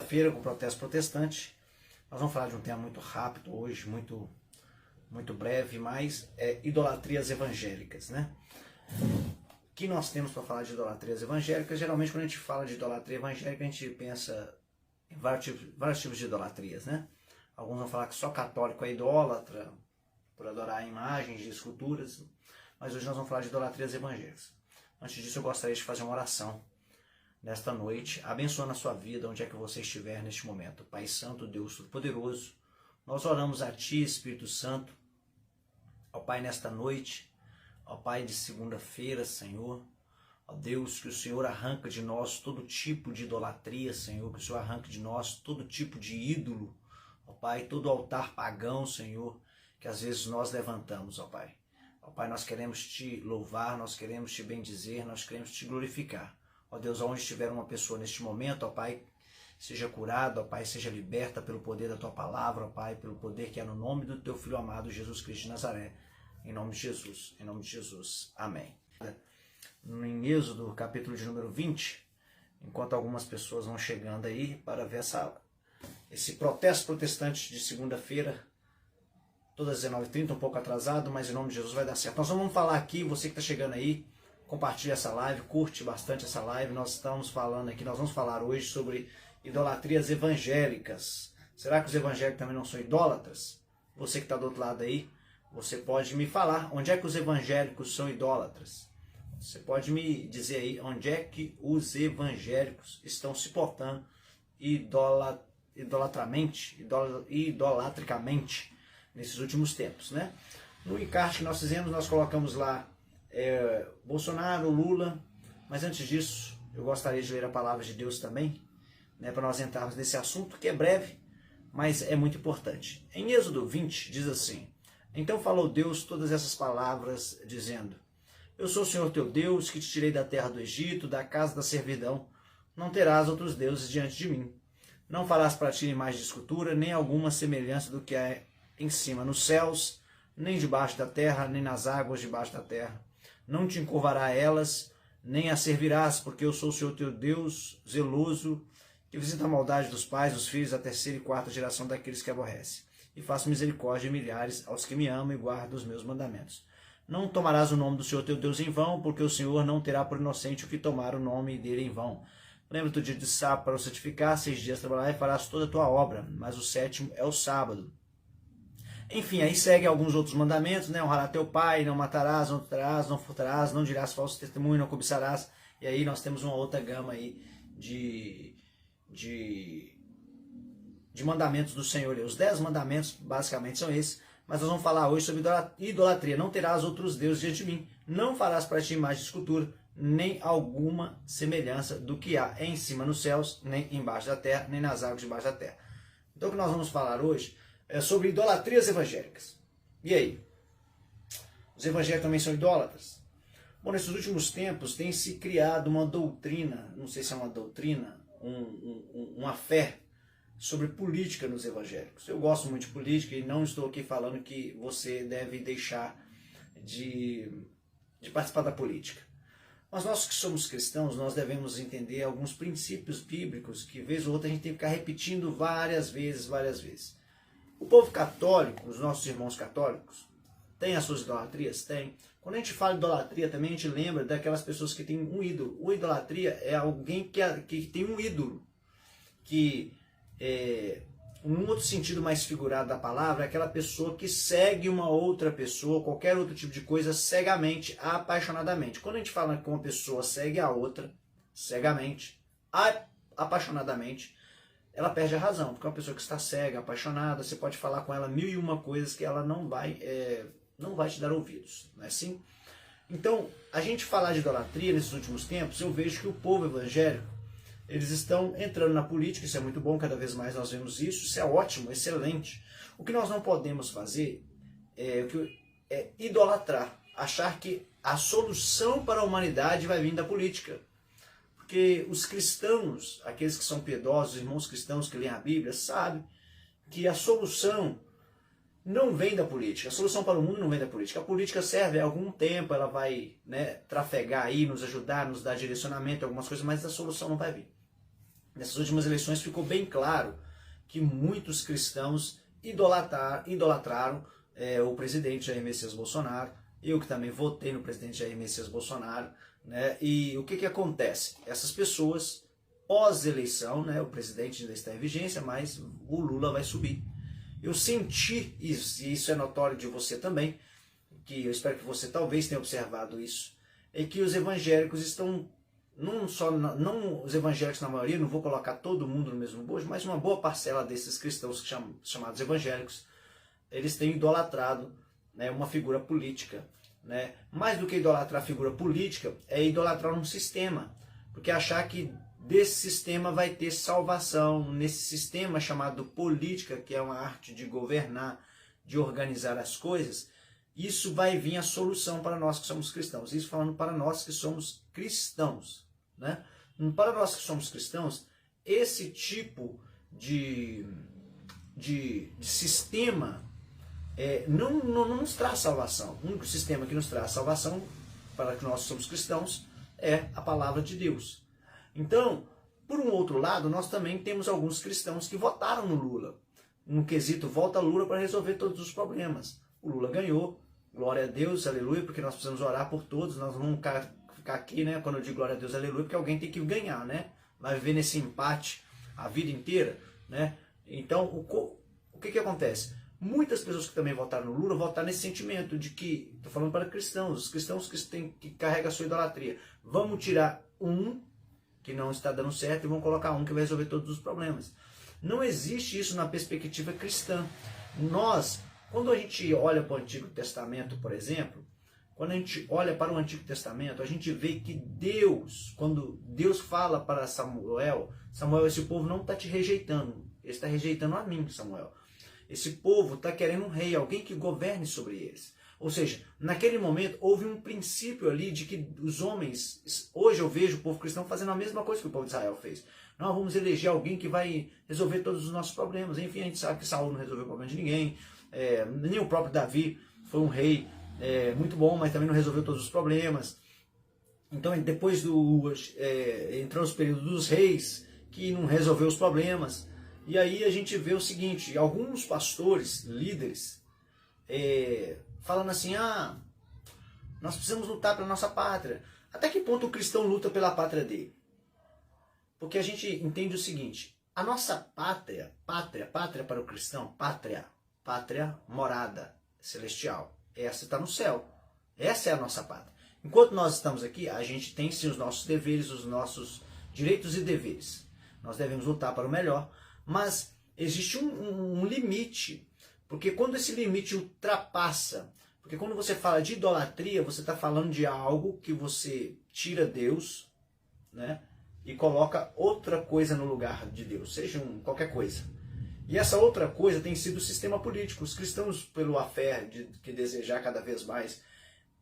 Feira com o protesto protestante. Nós vamos falar de um tema muito rápido hoje, muito breve, mas é idolatrias evangélicas, né? O que nós temos para falar de idolatrias evangélicas? Geralmente quando a gente fala de idolatria evangélica, a gente pensa em vários tipos de idolatrias, né? Alguns vão falar que só católico é idólatra, por adorar imagens de esculturas, mas hoje nós vamos falar de idolatrias evangélicas. Antes disso, eu gostaria de fazer uma oração nesta noite, abençoando a sua vida, onde é que você estiver neste momento. Pai Santo, Deus Todo-Poderoso, nós oramos a Ti, Espírito Santo, ó Pai, nesta noite, ó Pai de segunda-feira, Senhor, ó Deus, que o Senhor arranca de nós todo tipo de idolatria, Senhor, que o Senhor arranque de nós todo tipo de ídolo, ó Pai, todo altar pagão, Senhor, que às vezes nós levantamos, ó Pai. Ó Pai, nós queremos Te louvar, nós queremos Te bendizer, nós queremos Te glorificar. Ó Deus, aonde estiver uma pessoa neste momento, ó Pai, seja curada, ó Pai, seja liberta pelo poder da Tua palavra, ó Pai, pelo poder que é no nome do Teu Filho amado, Jesus Cristo de Nazaré. Em nome de Jesus. Amém. Em Êxodo, capítulo de número 20, enquanto algumas pessoas vão chegando aí para ver esse protesto protestante de segunda-feira, todas as 19h30, um pouco atrasado, mas em nome de Jesus vai dar certo. Nós vamos falar aqui, você que está chegando aí, compartilha essa live, curte bastante essa live. Nós vamos falar hoje sobre idolatrias evangélicas. Será que os evangélicos também não são idólatras? Você que está do outro lado aí, você pode me falar onde é que os evangélicos são idólatras. Você pode me dizer aí onde é que os evangélicos estão se portando idolatricamente nesses últimos tempos, né? No encarte que nós fizemos, nós colocamos lá Bolsonaro, Lula, mas antes disso, eu gostaria de ler a palavra de Deus também, né, para nós entrarmos nesse assunto, que é breve, mas é muito importante. Em Êxodo 20, diz assim: Então falou Deus todas essas palavras, dizendo: Eu sou o Senhor teu Deus, que te tirei da terra do Egito, da casa da servidão. Não terás outros deuses diante de mim. Não farás para ti imagem de escultura, nem alguma semelhança do que há em cima nos céus, nem debaixo da terra, nem nas águas debaixo da terra. Não te encurvará a elas, nem a servirás, porque eu sou o Senhor teu Deus, zeloso, que visita a maldade dos pais, dos filhos, da terceira e quarta geração daqueles que aborrecem. E faço misericórdia de milhares aos que me amam e guardam os meus mandamentos. Não tomarás o nome do Senhor teu Deus em vão, porque o Senhor não terá por inocente o que tomar o nome dele em vão. Lembra-te do dia de sábado para o santificar, 6 dias trabalhar e farás toda a tua obra, mas o sétimo é o sábado. Enfim, aí segue alguns outros mandamentos, né? Honrar teu pai, não matarás, não trarás, não furtarás, não dirás falso testemunho, não cobiçarás. E aí nós temos uma outra gama aí de mandamentos do Senhor. Os 10 mandamentos basicamente são esses, mas nós vamos falar hoje sobre idolatria. Não terás outros deuses diante de mim, não farás para ti imagem de escultura, nem alguma semelhança do que há em cima nos céus, nem embaixo da terra, nem nas águas debaixo da terra. Então o que nós vamos falar hoje é sobre idolatrias evangélicas. E aí? Os evangélicos também são idólatras? Bom, nesses últimos tempos tem se criado uma doutrina, não sei se é uma doutrina, uma fé sobre política nos evangélicos. Eu gosto muito de política e não estou aqui falando que você deve deixar de participar da política. Mas nós que somos cristãos, nós devemos entender alguns princípios bíblicos que, vez ou outra, a gente tem que ficar repetindo várias vezes. O povo católico, os nossos irmãos católicos, tem as suas idolatrias? Tem. Quando a gente fala de idolatria, também a gente lembra daquelas pessoas que têm um ídolo. O idolatria é alguém que tem um ídolo. Que, um outro sentido mais figurado da palavra, é aquela pessoa que segue uma outra pessoa, qualquer outro tipo de coisa, cegamente, apaixonadamente. Quando a gente fala que uma pessoa segue a outra, cegamente, apaixonadamente, ela perde a razão, porque uma pessoa que está cega, apaixonada, você pode falar com ela 1001 coisas que ela não vai te dar ouvidos, não é assim? Então, a gente falar de idolatria nesses últimos tempos, eu vejo que o povo evangélico, eles estão entrando na política, isso é muito bom, cada vez mais nós vemos isso é ótimo, excelente. O que nós não podemos fazer é idolatrar, achar que a solução para a humanidade vai vir da política. Porque os cristãos, aqueles que são piedosos, os irmãos cristãos que leem a Bíblia, sabem que a solução não vem da política. A solução para o mundo não vem da política. A política serve há algum tempo, ela vai, trafegar aí, nos ajudar, nos dar direcionamento, algumas coisas, mas a solução não vai vir. Nessas últimas eleições ficou bem claro que muitos cristãos idolatraram o presidente Jair Messias Bolsonaro. Eu que também votei no presidente Jair Messias Bolsonaro, né? E o que acontece? Essas pessoas, pós-eleição, né, o presidente ainda está em vigência, mas o Lula vai subir. Eu senti isso, e isso é notório de você também, que eu espero que você talvez tenha observado isso, é que os evangélicos estão, não os evangélicos na maioria, não vou colocar todo mundo no mesmo bojo, mas uma boa parcela desses cristãos chamados evangélicos, eles têm idolatrado, né, uma figura política. Né? Mais do que idolatrar a figura política, é idolatrar um sistema, porque achar que desse sistema vai ter salvação, nesse sistema chamado política, que é uma arte de governar, de organizar as coisas, isso vai vir a solução para nós que somos cristãos. Isso falando para nós que somos cristãos. Né? Para nós que somos cristãos, esse tipo de sistema não nos traz salvação. O único sistema que nos traz salvação, para que nós somos cristãos, é a palavra de Deus. Então, por um outro lado, nós também temos alguns cristãos que votaram no Lula. No quesito, volta Lula para resolver todos os problemas. O Lula ganhou, glória a Deus, aleluia, porque nós precisamos orar por todos, nós não vamos ficar aqui, né, quando eu digo glória a Deus, aleluia, porque alguém tem que ganhar, né? Vai viver nesse empate a vida inteira, né? Então, o que acontece? Muitas pessoas que também votaram no Lula votaram nesse sentimento de que, estou falando para cristãos, os cristãos que carregam a sua idolatria, vamos tirar um que não está dando certo e vão colocar um que vai resolver todos os problemas. Não existe isso na perspectiva cristã. Nós, quando a gente olha para o Antigo Testamento, por exemplo, quando a gente olha para o Antigo Testamento, a gente vê que Deus, quando Deus fala para Samuel, esse povo não está te rejeitando, ele está rejeitando a mim, Samuel. Esse povo está querendo um rei, alguém que governe sobre eles. Ou seja, naquele momento houve um princípio ali de que os homens, hoje eu vejo o povo cristão fazendo a mesma coisa que o povo de Israel fez. Nós vamos eleger alguém que vai resolver todos os nossos problemas. Enfim, a gente sabe que Saul não resolveu o problema de ninguém, nem o próprio Davi foi um rei muito bom, mas também não resolveu todos os problemas. Então depois entrou os períodos dos reis, que não resolveu os problemas. E aí a gente vê o seguinte, alguns pastores, líderes, falando assim, nós precisamos lutar pela nossa pátria. Até que ponto o cristão luta pela pátria dele? Porque a gente entende o seguinte, a nossa pátria para o cristão, pátria, morada celestial, essa está no céu. Essa é a nossa pátria. Enquanto nós estamos aqui, a gente tem sim os nossos deveres, os nossos direitos e deveres. Nós devemos lutar para o melhor, mas existe um limite, porque quando esse limite ultrapassa, porque quando você fala de idolatria, você está falando de algo que você tira Deus, né, e coloca outra coisa no lugar de Deus, seja qualquer coisa. E essa outra coisa tem sido o sistema político. Os cristãos, pelo afé de desejar cada vez mais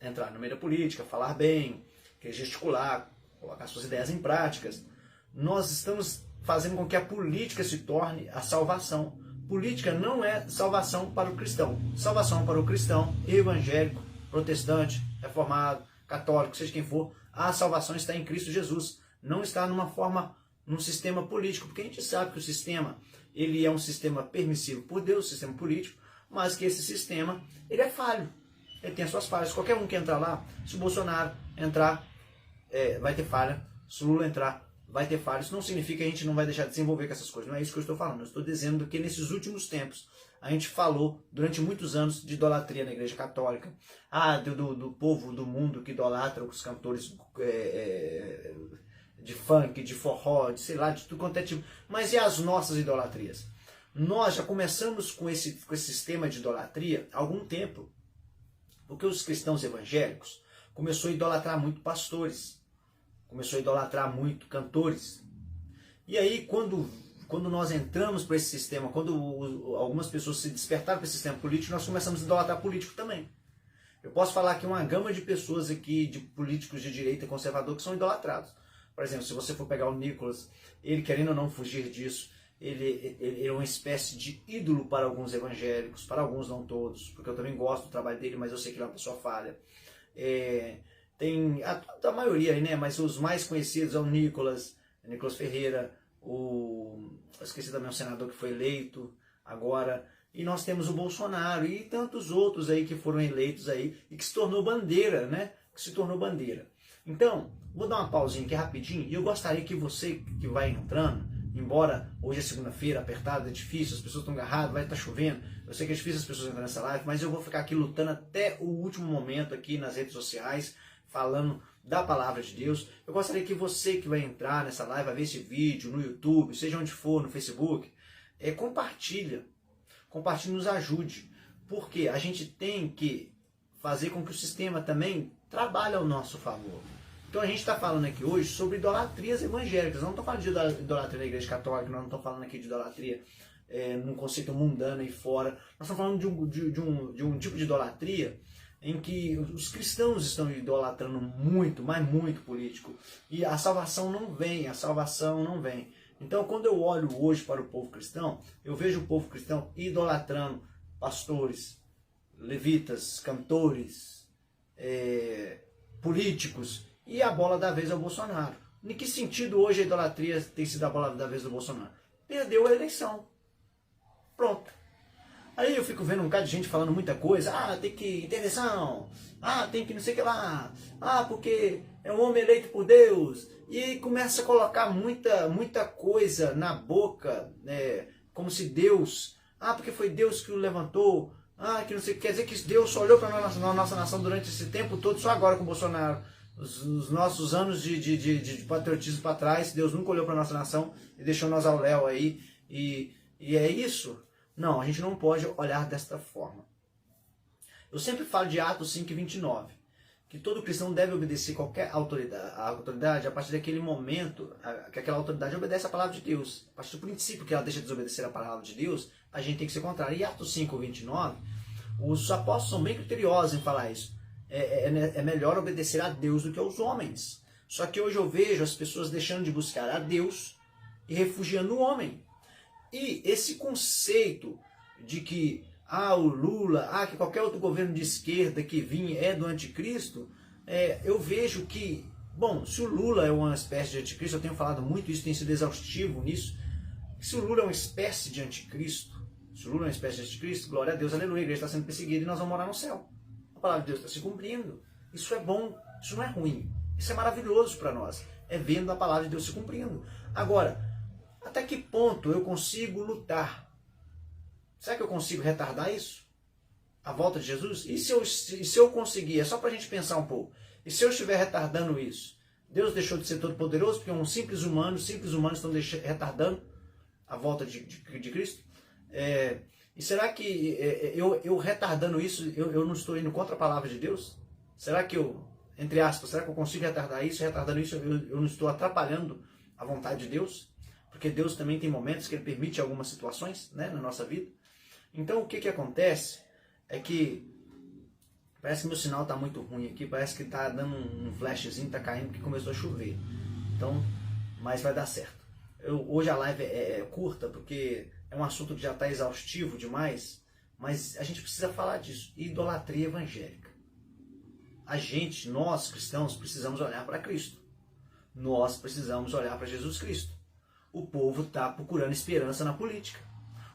entrar no meio da política, falar bem, gesticular, colocar suas ideias em práticas, nós estamos fazendo com que a política se torne a salvação. Política não é salvação para o cristão. Salvação para o cristão, evangélico, protestante, reformado, católico, seja quem for, a salvação está em Cristo Jesus. Não está num sistema político, porque a gente sabe que o sistema, ele é um sistema permissivo por Deus, sistema político, mas que esse sistema, ele é falho. Ele tem as suas falhas. Qualquer um que entrar lá, se o Bolsonaro entrar, vai ter falha. Se o Lula entrar, vai ter falha. Isso não significa que a gente não vai deixar de desenvolver com essas coisas. Não é isso que eu estou falando. Eu estou dizendo que nesses últimos tempos, a gente falou durante muitos anos de idolatria na Igreja Católica. Do povo do mundo que idolatra os cantores de funk, de forró, de sei lá, de tudo quanto é tipo. Mas e as nossas idolatrias? Nós já começamos com esse sistema de idolatria há algum tempo. Porque os cristãos evangélicos começou a idolatrar muito pastores. Começou a idolatrar muito cantores. E aí, quando nós entramos para esse sistema, quando algumas pessoas se despertaram para esse sistema político, nós começamos a idolatrar político também. Eu posso falar que uma gama de pessoas aqui, de políticos de direita e conservador, que são idolatrados. Por exemplo, se você for pegar o Nicolas, ele querendo ou não fugir disso, ele é uma espécie de ídolo para alguns evangélicos, para alguns não todos, porque eu também gosto do trabalho dele, mas eu sei que ele é uma pessoa falha. Tem a maioria aí, né? Mas os mais conhecidos é o Nicolas Ferreira, eu esqueci também o senador que foi eleito agora, e nós temos o Bolsonaro e tantos outros aí que foram eleitos aí e que se tornou bandeira, né? Que se tornou bandeira. Então, vou dar uma pausinha aqui rapidinho e eu gostaria que você que vai entrando, embora hoje é segunda-feira, apertado, é difícil, as pessoas estão agarradas, vai estar chovendo, eu sei que é difícil as pessoas entrarem nessa live, mas eu vou ficar aqui lutando até o último momento aqui nas redes sociais, falando da palavra de Deus. Eu gostaria que você que vai entrar nessa live, vai ver esse vídeo no YouTube, seja onde for, no Facebook, compartilhe, nos ajude, porque a gente tem que fazer com que o sistema também trabalhe ao nosso favor. Então a gente está falando aqui hoje sobre idolatrias evangélicas. Não estou falando de idolatria na igreja católica, nós não estamos falando aqui de idolatria num conceito mundano aí fora. Nós estamos falando de um tipo de idolatria em que os cristãos estão idolatrando muito, mas muito político. E a salvação não vem, Então quando eu olho hoje para o povo cristão, eu vejo o povo cristão idolatrando pastores, levitas, cantores, políticos, e a bola da vez é o Bolsonaro. Em que sentido hoje a idolatria tem sido a bola da vez do Bolsonaro? Perdeu a eleição. Pronto. Aí eu fico vendo um bocado de gente falando muita coisa. Tem que intervenção. Tem que não sei o que lá. Porque é um homem eleito por Deus. E começa a colocar muita coisa na boca, como se Deus... porque foi Deus que o levantou. Que não sei, quer dizer que Deus só olhou para a nossa nação durante esse tempo todo, só agora com o Bolsonaro. Os nossos anos de patriotismo para trás, Deus nunca olhou para a nossa nação e deixou nós ao léu aí. E é isso? Não, a gente não pode olhar desta forma. Eu sempre falo de Atos 5:29, que todo cristão deve obedecer qualquer autoridade a partir daquele momento que aquela autoridade obedece à palavra de Deus. A partir do princípio que ela deixa de desobedecer a palavra de Deus, a gente tem que ser contrário. E Atos 5:29, os apóstolos são bem criteriosos em falar isso. É melhor obedecer a Deus do que aos homens. Só que hoje eu vejo as pessoas deixando de buscar a Deus e refugiando no homem. E esse conceito de que o Lula, que qualquer outro governo de esquerda que vinha é do anticristo, eu vejo que, se o Lula é uma espécie de anticristo, eu tenho falado muito isso, tenho sido exaustivo nisso, se o Lula é uma espécie de anticristo, glória a Deus, aleluia, a igreja está sendo perseguida e nós vamos morar no céu. A palavra de Deus está se cumprindo. Isso é bom, isso não é ruim. Isso é maravilhoso para nós. É vendo a palavra de Deus se cumprindo. Agora, até que ponto eu consigo lutar? Será que eu consigo retardar isso? A volta de Jesus? E se eu conseguir? É só para a gente pensar um pouco. E se eu estiver retardando isso? Deus deixou de ser todo poderoso porque simples humanos estão retardando a volta de Cristo? E será que eu retardando isso, eu não estou indo contra a palavra de Deus? Será que entre aspas, será que eu consigo retardar isso? Retardando isso, eu não estou atrapalhando a vontade de Deus? Porque Deus também tem momentos que Ele permite algumas situações, na nossa vida. Então o que acontece é que parece que meu sinal está muito ruim aqui, parece que está dando um flashzinho, está caindo porque começou a chover. Então, mas vai dar certo. Hoje a live é curta porque é um assunto que já está exaustivo demais, mas a gente precisa falar disso. Idolatria evangélica. Nós cristãos, precisamos olhar para Cristo. Nós precisamos olhar para Jesus Cristo. O povo está procurando esperança na política.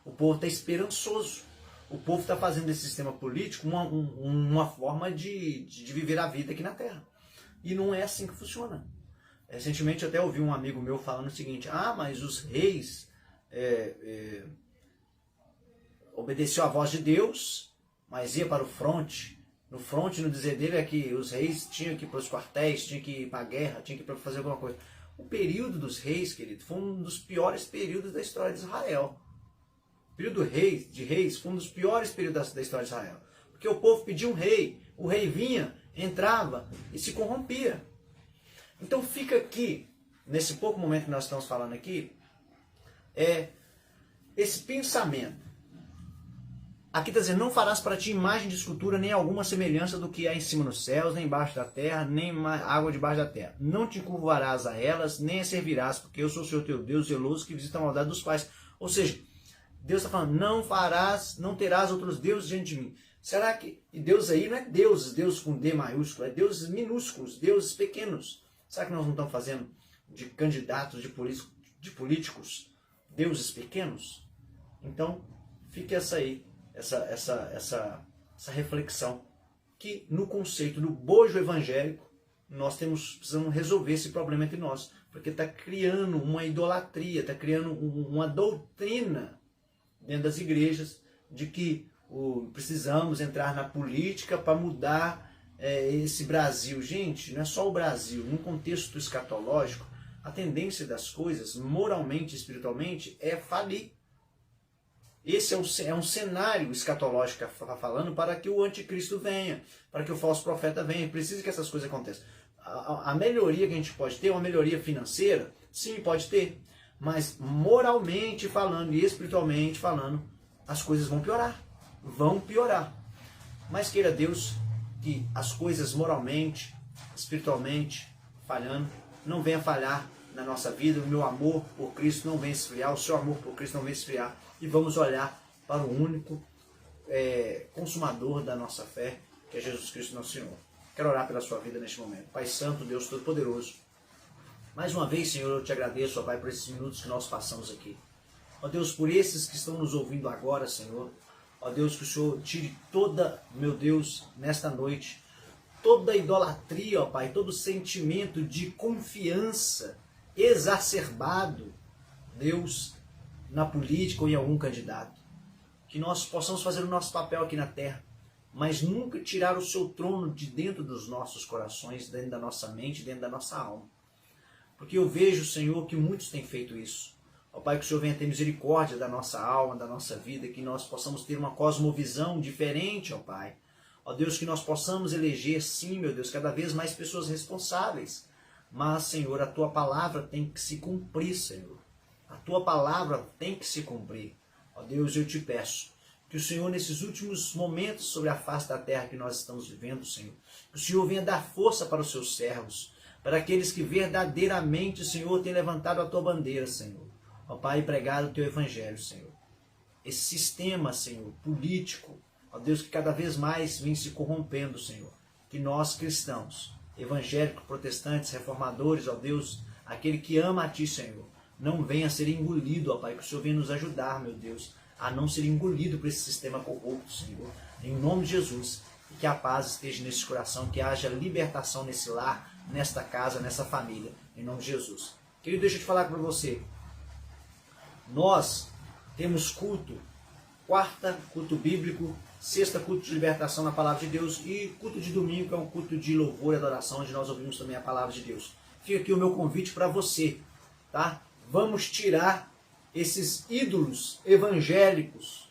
O povo está esperançoso. O povo está fazendo desse sistema político uma forma de viver a vida aqui na Terra. E não é assim que funciona. Recentemente eu até ouvi um amigo meu falando o seguinte: mas os reis obedeceu à voz de Deus, mas ia para o fronte. No fronte, no dizer dele, é que os reis tinham que ir para os quartéis, tinham que ir para a guerra, tinham que ir para fazer alguma coisa. O período dos reis, querido, foi um dos piores períodos da história de Israel. O período de reis foi um dos piores períodos da história de Israel. Porque o povo pedia um rei, o rei vinha, entrava e se corrompia. Então fica aqui, nesse pouco momento que nós estamos falando aqui, esse pensamento. Aqui está dizendo: não farás para ti imagem de escultura, nem alguma semelhança do que há em cima nos céus, nem embaixo da terra, nem água debaixo da terra. Não te curvarás a elas, nem as servirás, porque eu sou o Senhor teu Deus zeloso, que visita a maldade dos pais. Ou seja, Deus está falando: não terás outros deuses diante de mim. Será que... E Deus aí não é Deus com D maiúsculo, é deuses minúsculos, deuses pequenos. Será que nós não estamos fazendo de candidatos, de políticos, de políticos, deuses pequenos? Então, fique essa reflexão, que no conceito do bojo evangélico, nós precisamos resolver esse problema entre nós, porque está criando uma idolatria, está criando uma doutrina dentro das igrejas de que precisamos entrar na política para mudar esse Brasil. Gente, não é só o Brasil. Num contexto escatológico, a tendência das coisas, moralmente e espiritualmente, é falir. Esse é um cenário escatológico que está falando para que o anticristo venha, para que o falso profeta venha. Precisa que essas coisas aconteçam. A melhoria que a gente pode ter, uma melhoria financeira, sim, pode ter. Mas moralmente falando e espiritualmente falando, as coisas vão piorar. Vão piorar. Mas queira Deus que as coisas moralmente, espiritualmente, falhando, não venha falhar na nossa vida. O meu amor por Cristo não venha esfriar, o seu amor por Cristo não venha esfriar. E vamos olhar para o único consumador da nossa fé, que é Jesus Cristo, nosso Senhor. Quero orar pela sua vida neste momento. Pai Santo, Deus Todo-Poderoso, mais uma vez, Senhor, eu te agradeço, ó Pai, por esses minutos que nós passamos aqui. Ó Deus, por esses que estão nos ouvindo agora, Senhor. Ó Deus, que o Senhor tire toda, meu Deus, nesta noite, toda idolatria, ó Pai, todo sentimento de confiança exacerbado, Deus, na política ou em algum candidato. Que nós possamos fazer o nosso papel aqui na terra, mas nunca tirar o seu trono de dentro dos nossos corações, dentro da nossa mente, dentro da nossa alma. Porque eu vejo, Senhor, que muitos têm feito isso. Ó Pai, que o Senhor venha ter misericórdia da nossa alma, da nossa vida, que nós possamos ter uma cosmovisão diferente, ó Pai. Ó Deus, que nós possamos eleger, sim, meu Deus, cada vez mais pessoas responsáveis. Mas, Senhor, a Tua palavra tem que se cumprir, Senhor. A Tua palavra tem que se cumprir. Ó Deus, eu te peço que o Senhor, nesses últimos momentos sobre a face da terra que nós estamos vivendo, Senhor, que o Senhor venha dar força para os seus servos, para aqueles que verdadeiramente, Senhor, têm levantado a Tua bandeira, Senhor. Ó Pai, pregado o Teu Evangelho, Senhor. Esse sistema, Senhor, político, ó Deus, que cada vez mais vem se corrompendo, Senhor. Que nós, cristãos, evangélicos, protestantes, reformadores, ó Deus, aquele que ama a Ti, Senhor, não venha a ser engolido, ó Pai, que o Senhor venha nos ajudar, meu Deus, a não ser engolido por esse sistema corrupto, Senhor. Em nome de Jesus, e que a paz esteja nesse coração, que haja libertação nesse lar, nesta casa, nessa família, em nome de Jesus. Querido, deixa eu te falar para você. Nós temos culto, quarta, culto bíblico, sexta, culto de libertação na palavra de Deus, e culto de domingo, que é um culto de louvor e adoração, onde nós ouvimos também a palavra de Deus. Fica aqui o meu convite para você, tá? Vamos tirar esses ídolos evangélicos,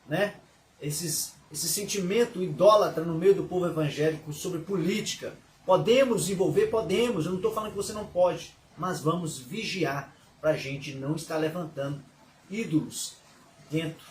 né? Esse sentimento idólatra no meio do povo evangélico sobre política. Podemos desenvolver? Podemos. Eu não estou falando que você não pode, mas vamos vigiar para a gente não estar levantando ídolos dentro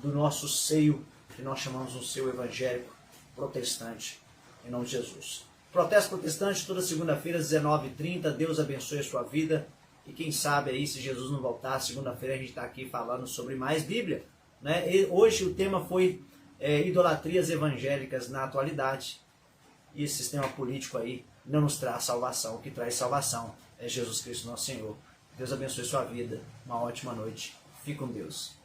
do nosso seio, que nós chamamos um seio evangélico protestante, em nome de Jesus. Protesto protestante toda segunda-feira às 19h30. Deus abençoe a sua vida. E quem sabe aí, se Jesus não voltar, segunda-feira a gente está aqui falando sobre mais Bíblia, né? E hoje o tema foi idolatrias evangélicas na atualidade. E esse sistema político aí não nos traz salvação. O que traz salvação é Jesus Cristo, nosso Senhor. Deus abençoe sua vida. Uma ótima noite. Fique com Deus.